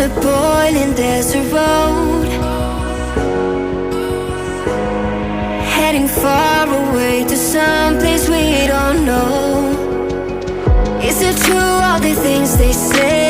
a boiling desert road, heading far away to some place we don't know. Is it true all the things they say?